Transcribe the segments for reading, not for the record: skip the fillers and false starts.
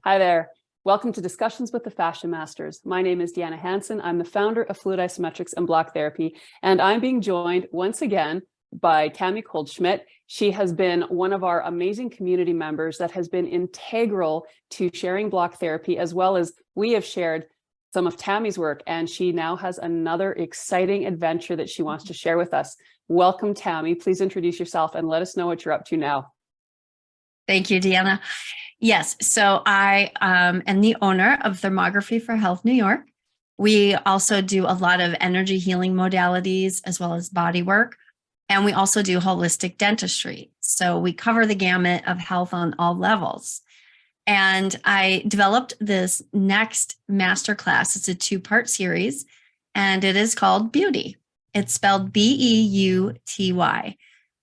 Hi there. Welcome to Discussions with the Fashion Masters. My name is Deanna Hansen. I'm the founder of Fluid Isometrics and Block Therapy, and I'm being joined once again by Tammy Kohlschmidt. She has been one of our amazing community members that has been integral to sharing block therapy, as well as we have shared some of Tammy's work, and she now has another exciting adventure that she wants to share with us. Welcome, Tammy. Please introduce yourself and let us know what you're up to now. Thank you, Deanna. Yes, so I am the owner of Thermography for Health New York. We also do a lot of energy healing modalities as well as body work. And we also do holistic dentistry. So we cover the gamut of health on all levels. And I developed this next masterclass. It's a 2-part series, and it is called Beauty. It's spelled Beuty.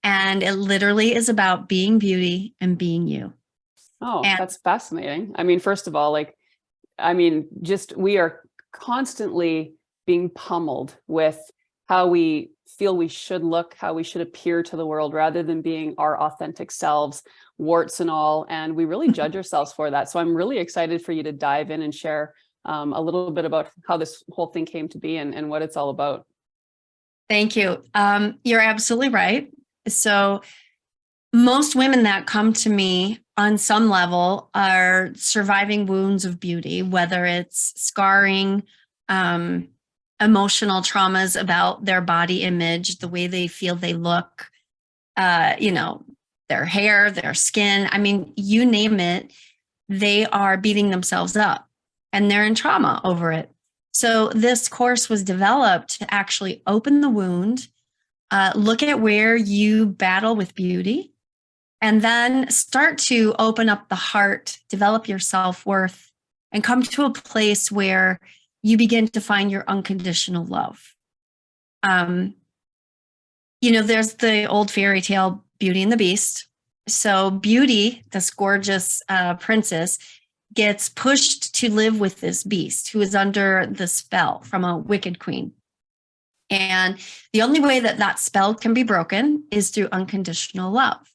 And it literally is about being beauty and being you. Oh, that's fascinating. I mean, first of all, we are constantly being pummeled with how we feel we should look, how we should appear to the world, rather than being our authentic selves, warts and all. And we really judge ourselves for that. So I'm really excited for you to dive in and share a little bit about how this whole thing came to be and what it's all about. Thank you. You're absolutely right. So most women that come to me on some level are surviving wounds of beauty, whether it's scarring, emotional traumas about their body image, the way they feel they look, their hair, their skin. I mean, you name it, they are beating themselves up and they're in trauma over it. So this course was developed to actually open the wound, look at where you battle with beauty, and then start to open up the heart, develop your self-worth, and come to a place where you begin to find your unconditional love. There's the old fairy tale Beauty and the Beast. So Beauty, this gorgeous princess, gets pushed to live with this beast who is under the spell from a wicked queen. And the only way that that spell can be broken is through unconditional love.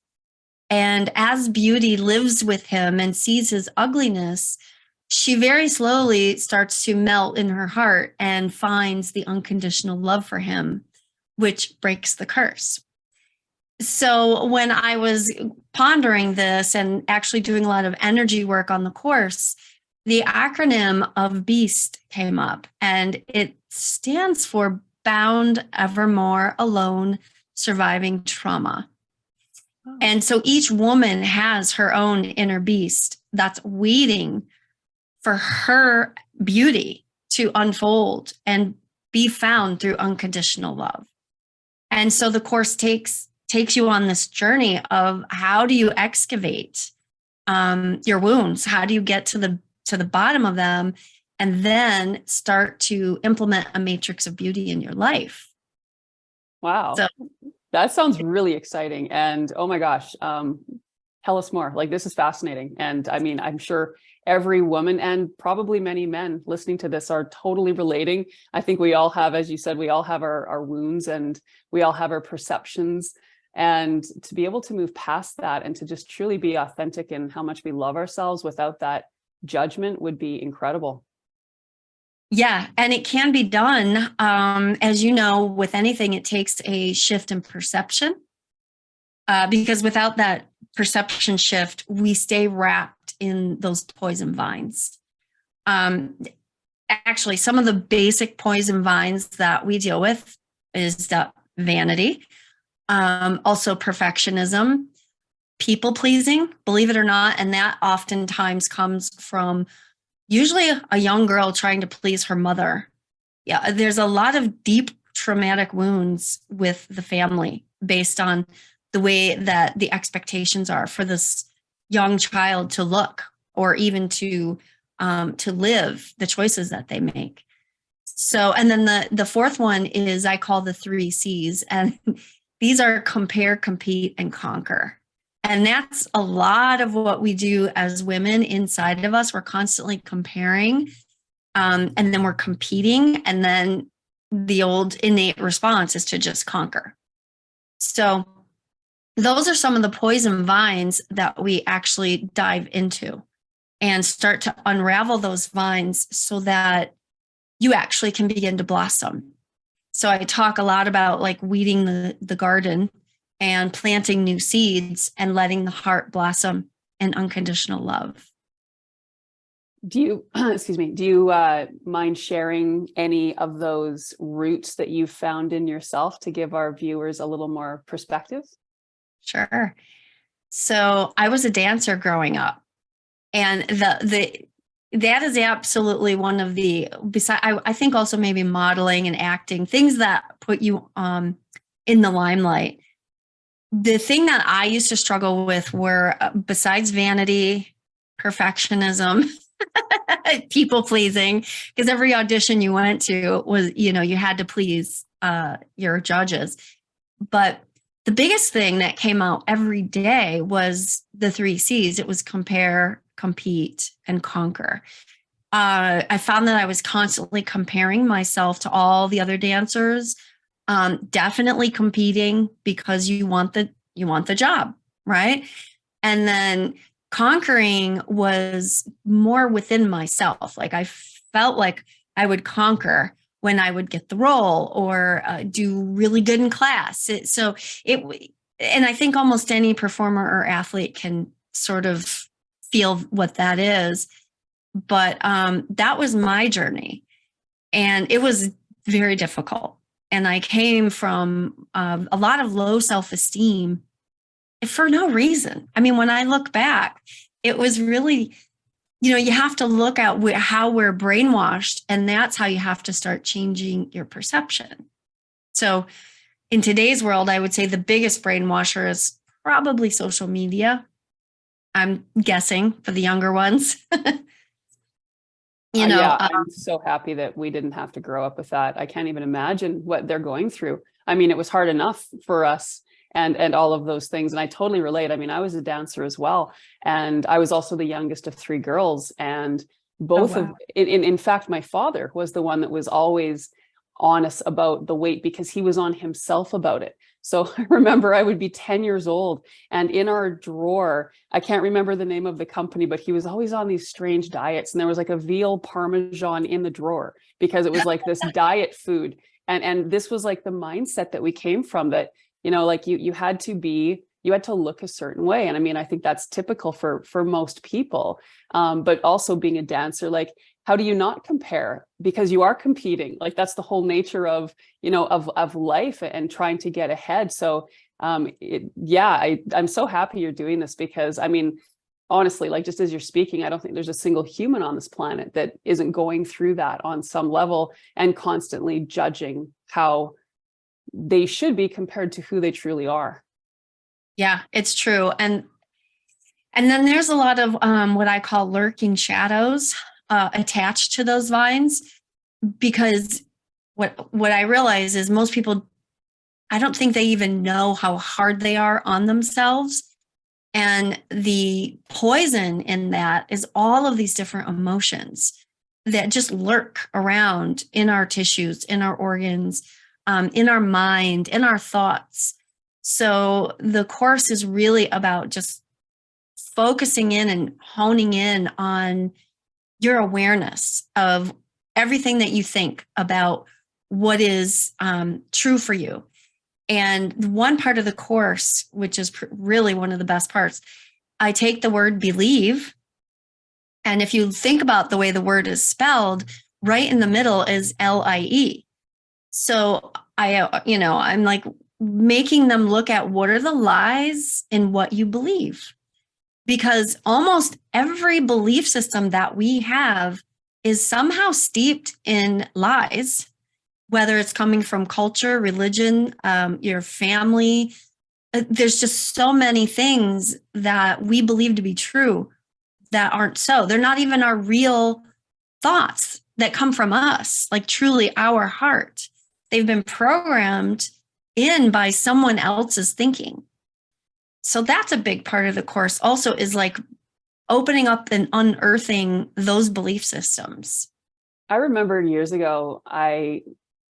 And as Beauty lives with him and sees his ugliness, she very slowly starts to melt in her heart and finds the unconditional love for him, which breaks the curse. So when I was pondering this and actually doing a lot of energy work on the course, the acronym of BEAST came up, and it stands for Bound, Evermore, Alone, Surviving Trauma. Oh. And so each woman has her own inner beast that's waiting for her beauty to unfold and be found through unconditional love. And so the course takes you on this journey of how do you excavate your wounds? How do you get to the bottom of them and then start to implement a matrix of beauty in your life? Wow. So, that sounds really exciting. And oh my gosh, tell us more. Like, this is fascinating. And I mean, I'm sure every woman and probably many men listening to this are totally relating. I think we all have, as you said, we all have our wounds and we all have our perceptions. And to be able to move past that and to just truly be authentic in how much we love ourselves without that judgment would be incredible. Yeah, and it can be done. As you know, with anything, it takes a shift in perception, because without that perception shift, we stay wrapped in those poison vines. Actually, some of the basic poison vines that we deal with is the vanity, also perfectionism, people pleasing, believe it or not, and that oftentimes comes from usually a young girl trying to please her mother. Yeah, there's a lot of deep traumatic wounds with the family based on the way that the expectations are for this young child to look or even to live, the choices that they make. So, and then the fourth one is I call the 3 C's, and these are compare, compete, and conquer. And that's a lot of what we do as women inside of us. We're constantly comparing, and then we're competing. And then the old innate response is to just conquer. So those are some of the poison vines that we actually dive into. and start to unravel those vines so that you actually can begin to blossom. So I talk a lot about like weeding the garden and planting new seeds and letting the heart blossom in unconditional love. Do you, excuse me, do you mind sharing any of those roots that you've found in yourself to give our viewers a little more perspective? Sure. So I was a dancer growing up, and that is absolutely one of the, besides, I think also maybe modeling and acting, things that put you in the limelight. The thing that I used to struggle with were, besides vanity, perfectionism, people pleasing, because every audition you went to was, you had to please your judges. But the biggest thing that came out every day was the 3 C's. It was compare, compete, and conquer. I found that I was constantly comparing myself to all the other dancers, definitely competing because you want the job, right? And then conquering was more within myself. Like I felt like I would conquer when I would get the role or do really good in class. And I think almost any performer or athlete can sort of feel what that is. But that was my journey, and it was very difficult. And I came from a lot of low self-esteem for no reason. I mean, when I look back, it was really, you have to look at how we're brainwashed, and that's how you have to start changing your perception. So in today's world, I would say the biggest brainwasher is probably social media. I'm guessing for the younger ones. I'm so happy that we didn't have to grow up with that. I can't even imagine what they're going through. I mean, it was hard enough for us and all of those things. And I totally relate. I mean, I was a dancer as well. And I was also the youngest of 3 girls. And both in fact, my father was the one that was always honest about the weight because he was on himself about it. So I remember I would be 10 years old, and in our drawer, I can't remember the name of the company, but he was always on these strange diets. And there was like a veal parmesan in the drawer because it was like this diet food. And this was like the mindset that we came from, that, like you had to look a certain way. And I mean, I think that's typical for most people. But also being a dancer, like, how do you not compare? Because you are competing. Like, that's the whole nature of, of life and trying to get ahead. So I'm so happy you're doing this, because I mean, honestly, like, just as you're speaking, I don't think there's a single human on this planet that isn't going through that on some level and constantly judging how they should be compared to who they truly are. Yeah, it's true. And then there's a lot of what I call lurking shadows attached to those vines, because what I realize is most people, I don't think they even know how hard they are on themselves. And the poison in that is all of these different emotions that just lurk around in our tissues, in our organs, in our mind, in our thoughts. So the course is really about just focusing in and honing in on your awareness of everything that you think about what is true for you. And one part of the course, which is really one of the best parts, I take the word believe. And if you think about the way the word is spelled, right in the middle is LIE. So I'm like making them look at what are the lies in what you believe. Because almost every belief system that we have is somehow steeped in lies, whether it's coming from culture, religion, your family. There's just so many things that we believe to be true that aren't so. They're not even our real thoughts that come from us, like truly our heart. They've been programmed in by someone else's thinking. So that's a big part of the course also, is like opening up and unearthing those belief systems. I remember years ago, I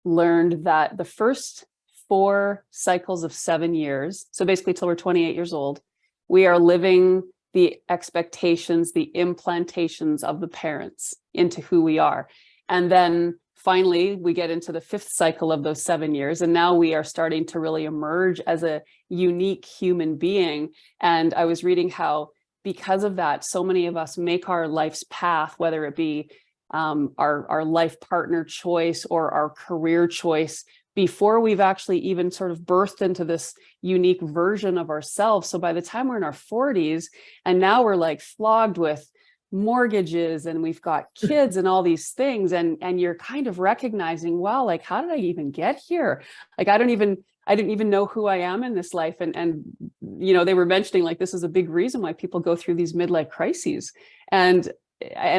learned that the first 4 cycles of 7 years, so basically till we're 28 years old, we are living the expectations, the implantations of the parents into who we are. And then finally, we get into the fifth cycle of those 7 years. And now we are starting to really emerge as a unique human being. And I was reading how, because of that, so many of us make our life's path, whether it be our life partner choice or our career choice, before we've actually even sort of birthed into this unique version of ourselves. So by the time we're in our 40s, and now we're like flogged with mortgages and we've got kids and all these things, and you're kind of recognizing, wow, like, how did I even get here? Like, I didn't even know who I am in this life. And you know, they were mentioning like this is a big reason why people go through these midlife crises. And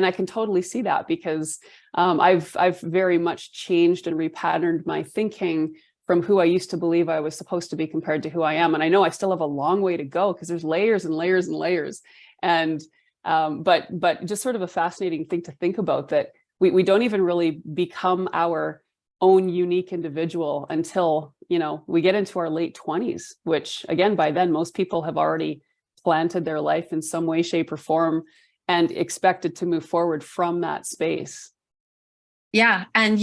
I can totally see that, because I've very much changed and repatterned my thinking from who I used to believe I was supposed to be compared to who I am. And I know I still have a long way to go, because there's layers and layers and layers. And but just sort of a fascinating thing to think about, that we don't even really become our own unique individual until, you know, we get into our late 20s, which again, by then, most people have already planted their life in some way, shape, or form and expected to move forward from that space. Yeah. And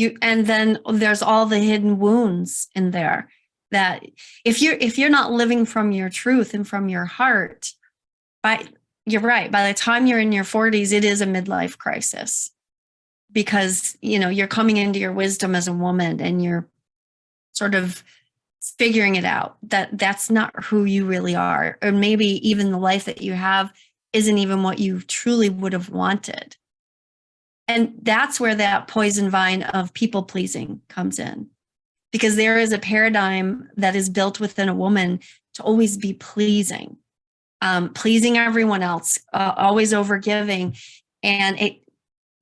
then there's all the hidden wounds in there, that if you're not living from your truth and from your heart, you're right. By the time you're in your 40s, it is a midlife crisis, because, you know, you're coming into your wisdom as a woman and you're sort of figuring it out, that that's not who you really are. Or maybe even the life that you have isn't even what you truly would have wanted. And that's where that poison vine of people pleasing comes in, because there is a paradigm that is built within a woman to always be pleasing. Pleasing everyone else, always overgiving. And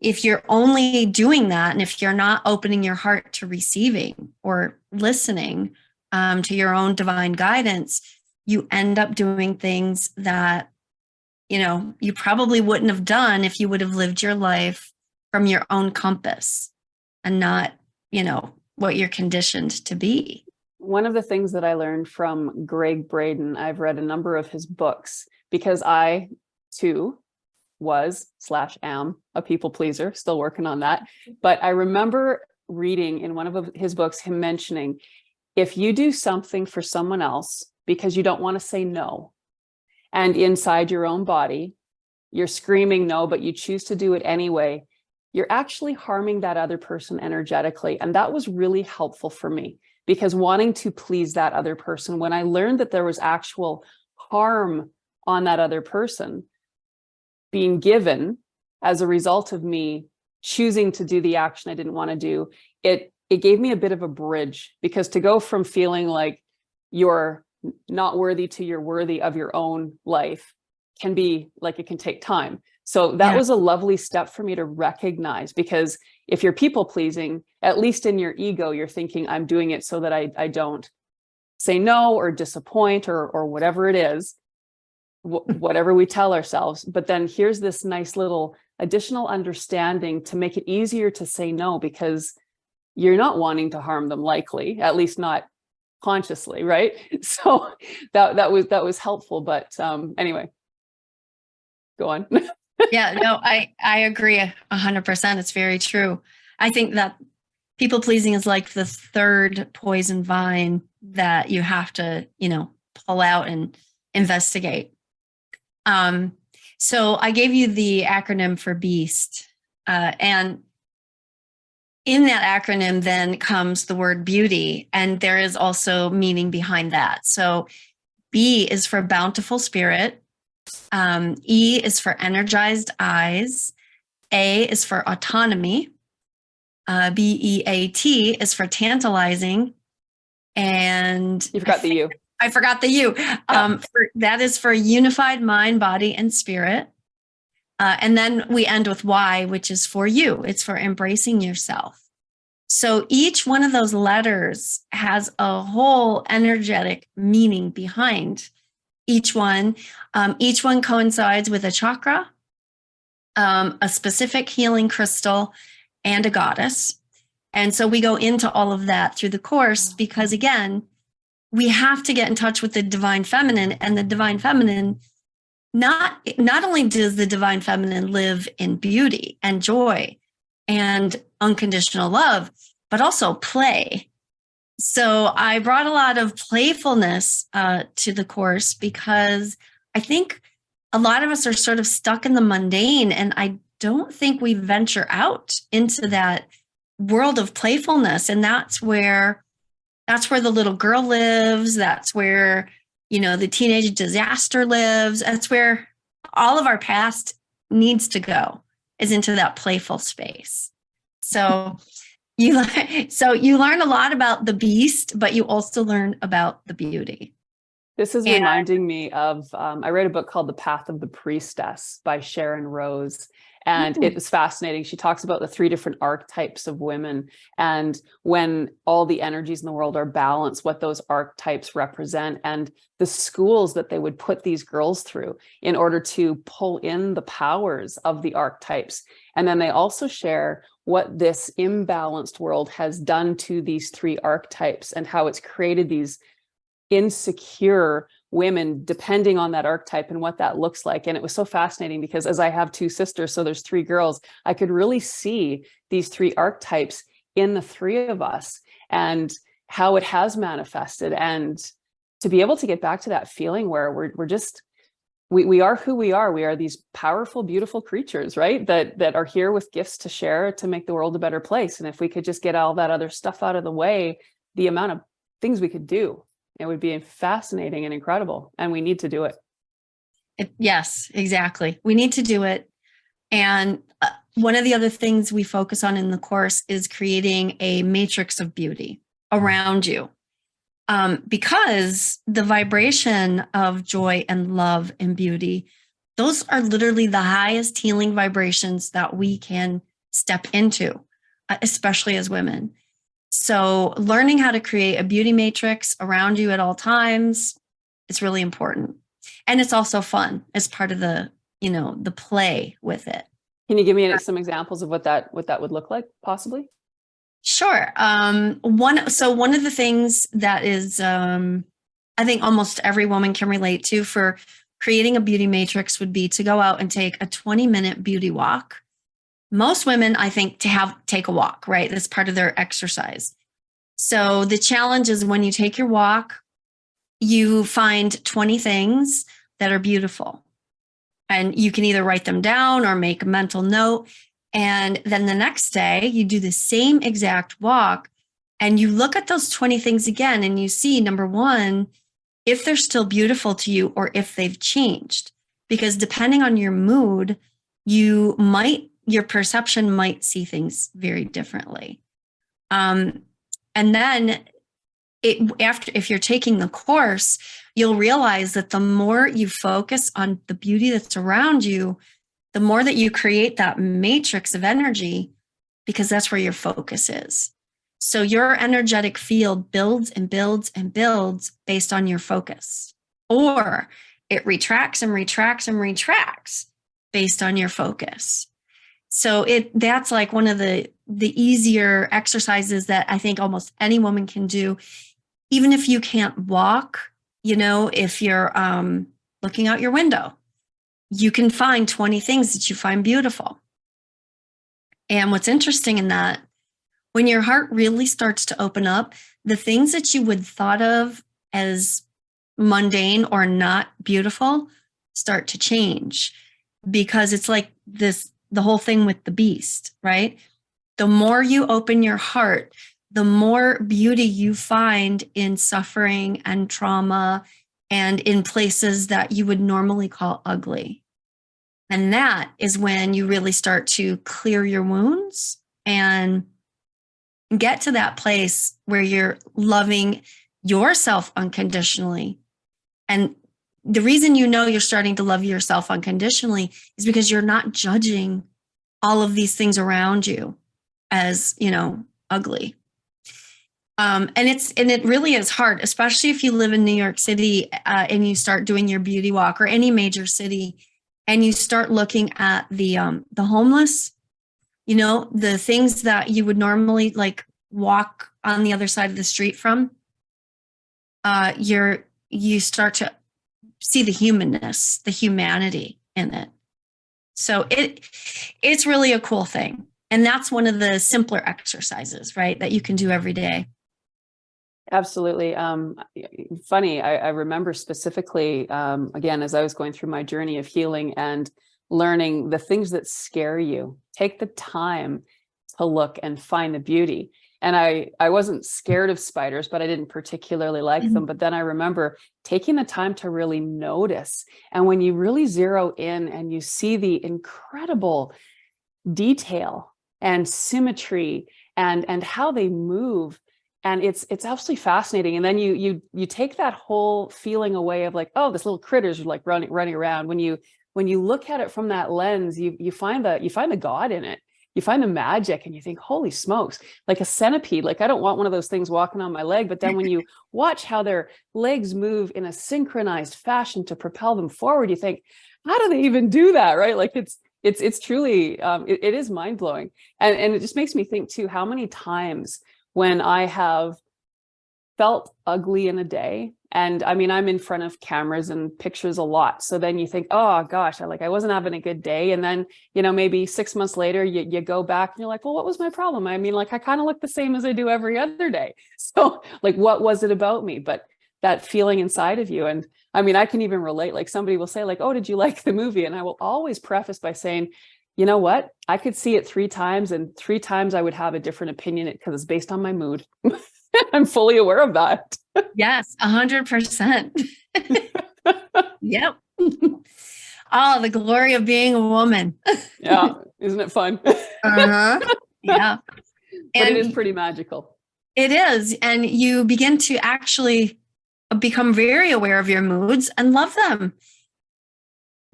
if you're only doing that, and if you're not opening your heart to receiving or listening to your own divine guidance, you end up doing things that, you know, you probably wouldn't have done if you would have lived your life from your own compass and not, you know, what you're conditioned to be. One of the things that I learned from Greg Braden, I've read a number of his books, because I too was/am a people pleaser, still working on that. But I remember reading in one of his books, him mentioning, if you do something for someone else because you don't want to say no, and inside your own body, you're screaming no, but you choose to do it anyway, you're actually harming that other person energetically. And that was really helpful for me, because wanting to please that other person, when I learned that there was actual harm on that other person being given as a result of me choosing to do the action I didn't want to do, it gave me a bit of a bridge, because to go from feeling like you're not worthy to you're worthy of your own life can be like, it can take time. So that was a lovely step for me to recognize, because if you're people pleasing, at least in your ego, you're thinking, I'm doing it so that I don't say no or disappoint or whatever it is, whatever we tell ourselves. But then here's this nice little additional understanding to make it easier to say no, because you're not wanting to harm them, likely, at least not consciously, right? So that was helpful. But anyway, go on. Yeah, no, I agree 100%. It's very true. I think that people pleasing is like the third poison vine that you have to, you know, pull out and investigate. So I gave you the acronym for BEAST, and in that acronym then comes the word beauty, and there is also meaning behind that. So B is for bountiful spirit. E is for energized eyes. A is for autonomy. BEAT is for tantalizing. And you forgot the U. I forgot the U. That is for unified mind, body, and spirit. And then we end with Y, which is for you. It's for embracing yourself. So each one of those letters has a whole energetic meaning behind each one. Each one coincides with a chakra, a specific healing crystal, and a goddess. And so we go into all of that through the course, because again, we have to get in touch with the divine feminine, and the divine feminine not only does the divine feminine live in beauty and joy and unconditional love, but also play. So I brought a lot of playfulness to the course because I think a lot of us are sort of stuck in the mundane, and I don't think we venture out into that world of playfulness. And that's where the little girl lives. That's where, the teenage disaster lives. That's where all of our past needs to go, is into that playful space. So you learn a lot about the beast, but you also learn about the beauty. This is reminding me of, I read a book called The Path of the Priestess by Sharon Rose. And it was fascinating. She talks about the 3 different archetypes of women, and when all the energies in the world are balanced, what those archetypes represent, and the schools that they would put these girls through in order to pull in the powers of the archetypes. And then they also share what this imbalanced world has done to these 3 archetypes and how it's created these insecure women depending on that archetype and what that looks like. And it was so fascinating because, as I have 2 sisters, so there's 3 girls, I could really see these 3 archetypes in the 3 of us and how it has manifested. And to be able to get back to that feeling where we are who we are. We are these powerful, beautiful creatures, right? That are here with gifts to share to make the world a better place. And if we could just get all that other stuff out of the way, the amount of things we could do, it would be fascinating and incredible. And we need to do it. Yes, exactly. We need to do it. And one of the other things we focus on in the course is creating a matrix of beauty around you. Because the vibration of joy and love and beauty, those are literally the highest healing vibrations that we can step into, especially as women. So learning how to create a beauty matrix around you at all times is really important. And it's also fun as part of the play with it. Can you give me some examples of what that would look like, possibly? Sure. One of the things that is, I think almost every woman can relate to for creating a beauty matrix would be to go out and take a 20-minute beauty walk. Most women, I think, take a walk, right? That's part of their exercise. So the challenge is when you take your walk, you find 20 things that are beautiful. And you can either write them down or make a mental note. And then the next day, you do the same exact walk and you look at those 20 things again and you see, number one, if they're still beautiful to you or if they've changed. Because depending on your mood, your perception might see things very differently. And then if you're taking the course, you'll realize that the more you focus on the beauty that's around you, the more that you create that matrix of energy, because that's where your focus is. So your energetic field builds and builds and builds based on your focus, or it retracts and retracts and retracts based on your focus. So that's like one of the easier exercises that I think almost any woman can do, even if you can't walk. If you're looking out your window, you can find 20 things that you find beautiful. And what's interesting in that, when your heart really starts to open up, the things that you would thought of as mundane or not beautiful start to change, because it's like the whole thing with the beast, right? The more you open your heart, the more beauty you find in suffering and trauma and in places that you would normally call ugly. And that is when you really start to clear your wounds and get to that place where you're loving yourself unconditionally. And the reason you're starting to love yourself unconditionally is because you're not judging all of these things around you as, ugly. And it really is hard, especially if you live in New York City and you start doing your beauty walk, or any major city, and you start looking at the homeless, the things that you would normally like walk on the other side of the street from. You start to see the humanness, the humanity in it. So it's really a cool thing. And that's one of the simpler exercises, right, that you can do every day. Absolutely. Funny, I remember specifically, again, as I was going through my journey of healing and learning the things that scare you, take the time to look and find the beauty. And I wasn't scared of spiders, but I didn't particularly like them. But then I remember taking the time to really notice. And when you really zero in and you see the incredible detail and symmetry and how they move, and it's absolutely fascinating. And then you take that whole feeling away of like, oh, this little critter's like running around. When you look at it from that lens, you find the God in it. You find the magic, and you think, holy smokes, like a centipede. Like, I don't want one of those things walking on my leg. But then when you watch how their legs move in a synchronized fashion to propel them forward, you think, how do they even do that? Right? Like it's truly, it is mind blowing. And it just makes me think too, how many times when I have felt ugly in a day, and I mean, I'm in front of cameras and pictures a lot. So then you think, oh gosh, I wasn't having a good day. And then, maybe 6 months later, you go back and you're like, well, what was my problem? I mean, like, I kind of look the same as I do every other day. So like, what was it about me? But that feeling inside of you. And I mean, I can even relate, like somebody will say like, oh, did you like the movie? And I will always preface by saying, you know what? I could see it 3 times, and 3 times I would have a different opinion because it's based on my mood. I'm fully aware of that. Yes, 100%. Yep. Oh, the glory of being a woman. Yeah. Isn't it fun? Uh-huh. Yeah. But and it is pretty magical. It is. And you begin to actually become very aware of your moods and love them.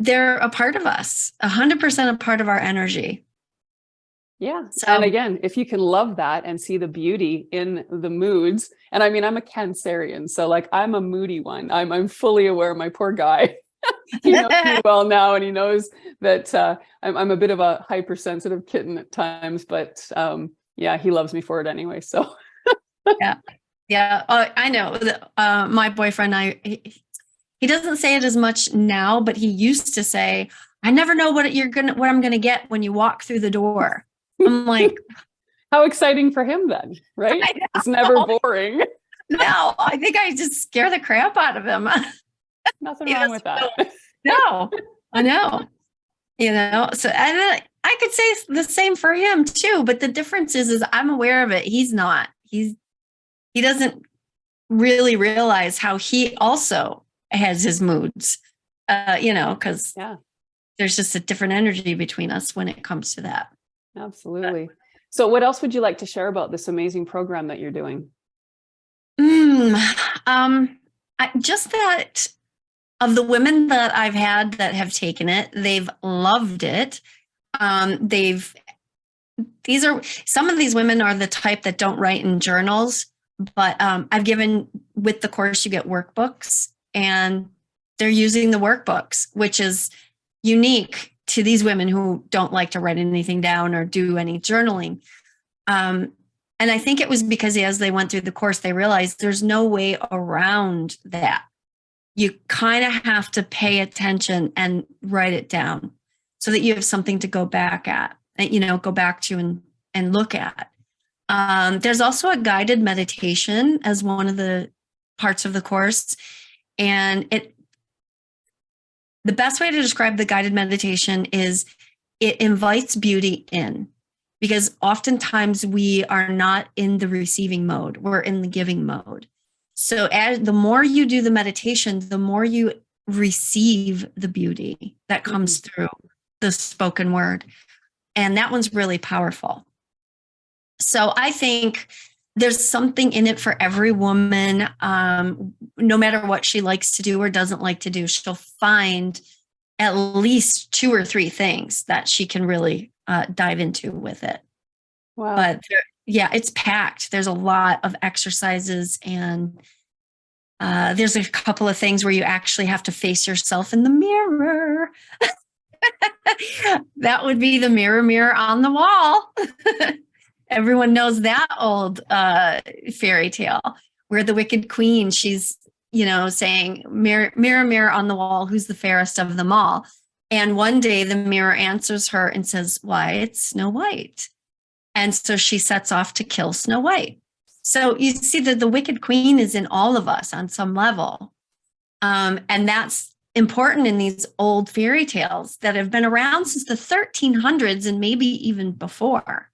They're a part of us, 100% a part of our energy. Yeah. So, and again, if you can love that and see the beauty in the moods, and I mean, I'm a Cancerian, so like I'm a moody one. I'm fully aware, my poor guy. He knows me well now, and he knows that I'm a bit of a hypersensitive kitten at times, but yeah, he loves me for it anyway. So yeah, I know. My boyfriend, he doesn't say it as much now, but he used to say, "I never know what I'm gonna get when you walk through the door." I'm like, how exciting for him then, right? It's never boring. No, I think I just scare the crap out of him. Nothing wrong with that. No, I know. So and I could say the same for him too, but the difference is I'm aware of it. He's not. He doesn't really realize how he also has his moods. Because there's just a different energy between us when it comes to that. Absolutely. So what else would you like to share about this amazing program that you're doing? Just that of the women that I've had that have taken it, they've loved it. Some of these women are the type that don't write in journals, but I've given, with the course, you get workbooks, and they're using the workbooks, which is unique to these women who don't like to write anything down or do any journaling. And I think it was because as they went through the course, they realized there's no way around that. You kind of have to pay attention and write it down so that you have something to go back at, go back to and look at. There's also a guided meditation as one of the parts of the course. And the best way to describe the guided meditation is it invites beauty in, because oftentimes we are not in the receiving mode, we're in the giving mode. So the more you do the meditation, the more you receive the beauty that comes through the spoken word. And that one's really powerful. So I think there's something in it for every woman. No matter what she likes to do or doesn't like to do, she'll find at least 2 or 3 things that she can really dive into with it. Wow. But it's packed. There's a lot of exercises, and there's a couple of things where you actually have to face yourself in the mirror. That would be the mirror on the wall. Everyone knows that old fairy tale where the Wicked Queen, she's saying, mirror, mirror, mirror on the wall, who's the fairest of them all? And one day the mirror answers her and says, why, it's Snow White. And so she sets off to kill Snow White. So you see that the wicked queen is in all of us on some level. And that's important in these old fairy tales that have been around since the 1300s and maybe even before.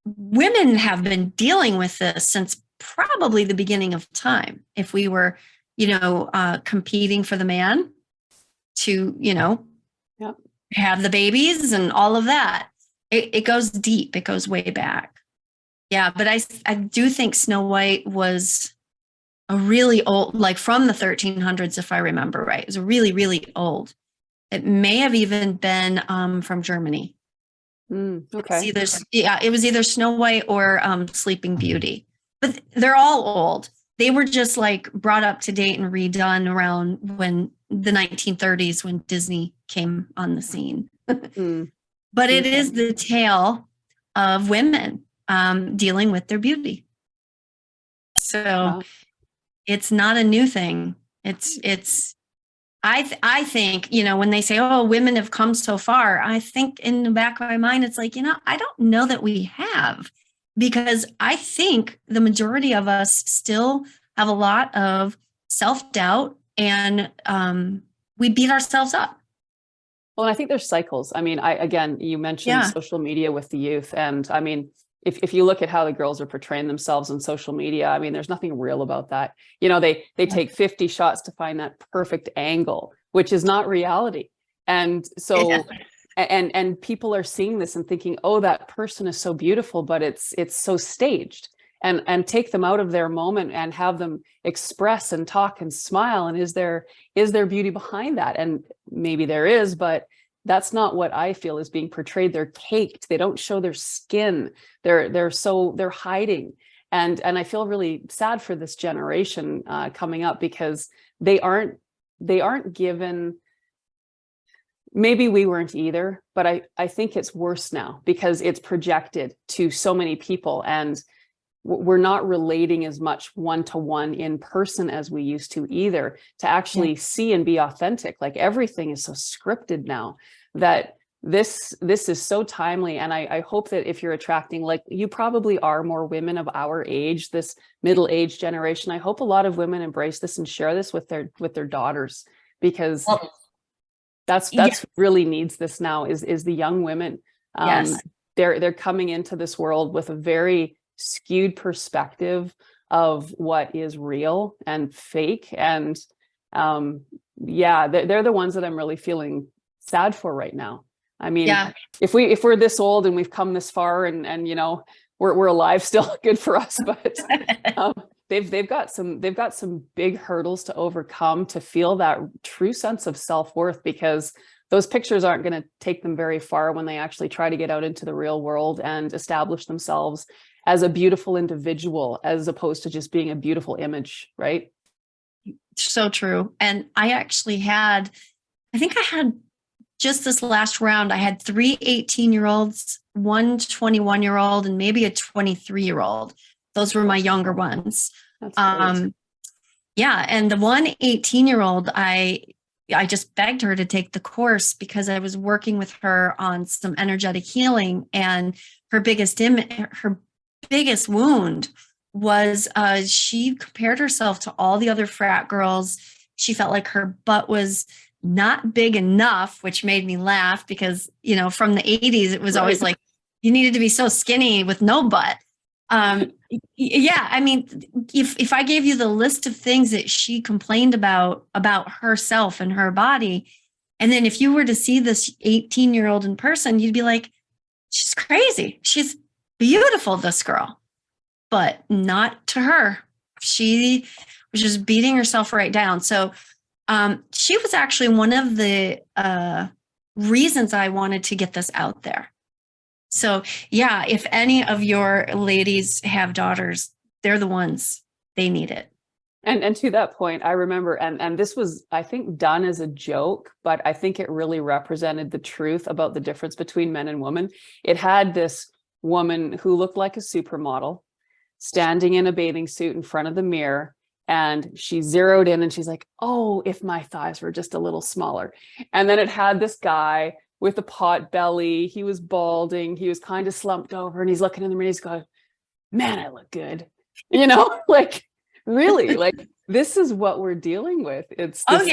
Women have been dealing with this since probably the beginning of time. If we were, competing for the man to, Yep. have the babies and all of that, it goes deep. It goes way back. Yeah, but I do think Snow White was a really old, like from the 1300s, if I remember right. It was really, really old. It may have even been from Germany. Okay. It was either Snow White or Sleeping Beauty, but they're all old. They were just like brought up to date and redone around when the 1930s, when Disney came on the scene. But it is the tale of women dealing with their beauty. So it's not a new thing. I think, when they say, oh, women have come so far, I think in the back of my mind, it's like, I don't know that we have, because I think the majority of us still have a lot of self-doubt and we beat ourselves up. Well, and I think there's cycles. I mean, again, you mentioned social media with the youth. And I mean, if you look at how the girls are portraying themselves on social media, I mean, there's nothing real about that. They take 50 shots to find that perfect angle, which is not reality. And so, and people are seeing this and thinking, oh, that person is so beautiful, but it's so staged. And take them out of their moment and have them express and talk and smile. And is there beauty behind that? And maybe there is, but that's not what I feel is being portrayed. They're caked. They don't show their skin. They're hiding. And I feel really sad for this generation coming up, because they aren't given. Maybe we weren't either, but I think it's worse now because it's projected to so many people, and we're not relating as much one-to-one in person as we used to either, to actually see and be authentic. Like everything is so scripted now that this is so timely. And I hope that if you're attracting, like you probably are, more women of our age, this middle-aged generation, I hope a lot of women embrace this and share this with their daughters, because that's really needs this now is the young women. They're coming into this world with a very skewed perspective of what is real and fake. And they're the ones that I'm really feeling sad for right now. I mean, if we're this old and we've come this far and we're alive still, good for us, but they've got some big hurdles to overcome to feel that true sense of self-worth, because those pictures aren't going to take them very far when they actually try to get out into the real world and establish themselves as a beautiful individual, as opposed to just being a beautiful image, right? So true. And I think I had just this last round, I had 3 18-year-olds, one 21-year-old, and maybe a 23-year-old. Those were my younger ones. That's great. And the one 18-year-old, I just begged her to take the course because I was working with her on some energetic healing, and her biggest wound was she compared herself to all the other frat girls. She felt like her butt was not big enough, which made me laugh because, from the 80s, it was always like, you needed to be so skinny with no butt. I mean, if I gave you the list of things that she complained about herself and her body, and then if you were to see this 18-year-old in person, you'd be like, she's crazy. She's beautiful, this girl, but not to her. She was just beating herself right down. So she was actually one of the reasons I wanted to get this out there. So if any of your ladies have daughters, they're the ones, they need it. And to that point, I remember, and this was, I think, done as a joke, but I think it really represented the truth about the difference between men and women. It had this woman who looked like a supermodel standing in a bathing suit in front of the mirror, And she zeroed in and she's like, oh, if my thighs were just a little smaller. And then it had this guy with a pot belly. He was balding. He was kind of slumped over and he's looking in the mirror. He's going, man, I look good. You know, like really, like this is what we're dealing with. It's this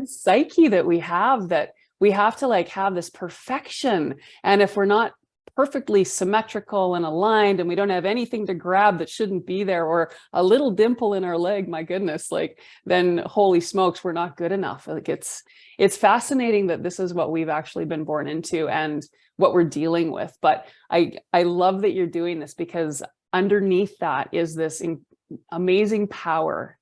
psyche that we have to like have this perfection. And if we're not perfectly symmetrical and aligned and we don't have anything to grab that shouldn't be there, or a little dimple in our leg, my goodness, like then holy smokes, we're not good enough. Like it's fascinating that this is what we've actually been born into and what we're dealing with. But I love that you're doing this, because underneath that is this amazing power.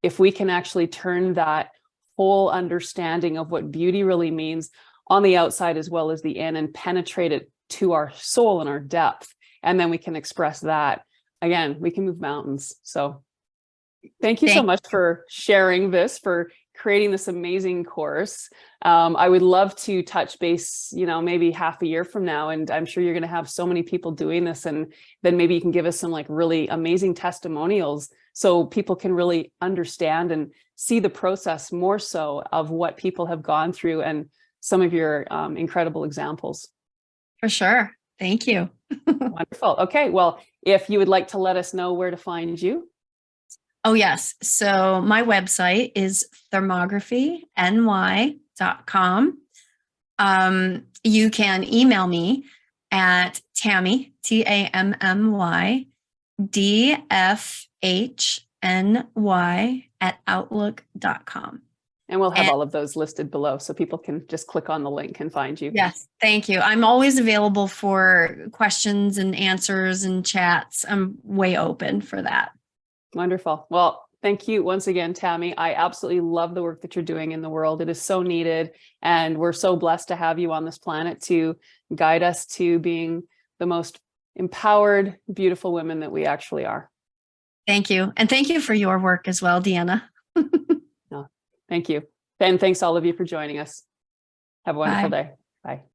If we can actually turn that whole understanding of what beauty really means on the outside as well as the in, and penetrate it to our soul and our depth, and then we can express that, again, we can move mountains. So thank you so much for sharing this, for creating this amazing course. I would love to touch base, you know, maybe half a year from now, and I'm sure you're going to have so many people doing this, and then maybe you can give us some like really amazing testimonials so people can really understand and see the process more so of what people have gone through, and some of your incredible examples. For sure. Thank you. Wonderful. Okay. Well, if you would like to let us know where to find you. Oh, yes. So my website is thermographyny.com. You can email me at Tammy, TAMMY, DFHNY @outlook.com. And we'll have all of those listed below so people can just click on the link and find you. Yes, thank you. I'm always available for questions and answers and chats. I'm way open for that. Wonderful. Well, thank you once again, Tammy. I absolutely love the work that you're doing in the world. It is so needed. And we're so blessed to have you on this planet to guide us to being the most empowered, beautiful women that we actually are. Thank you. And thank you for your work as well, Deanna. Thank you. And thanks all of you for joining us. Have a wonderful day. Bye.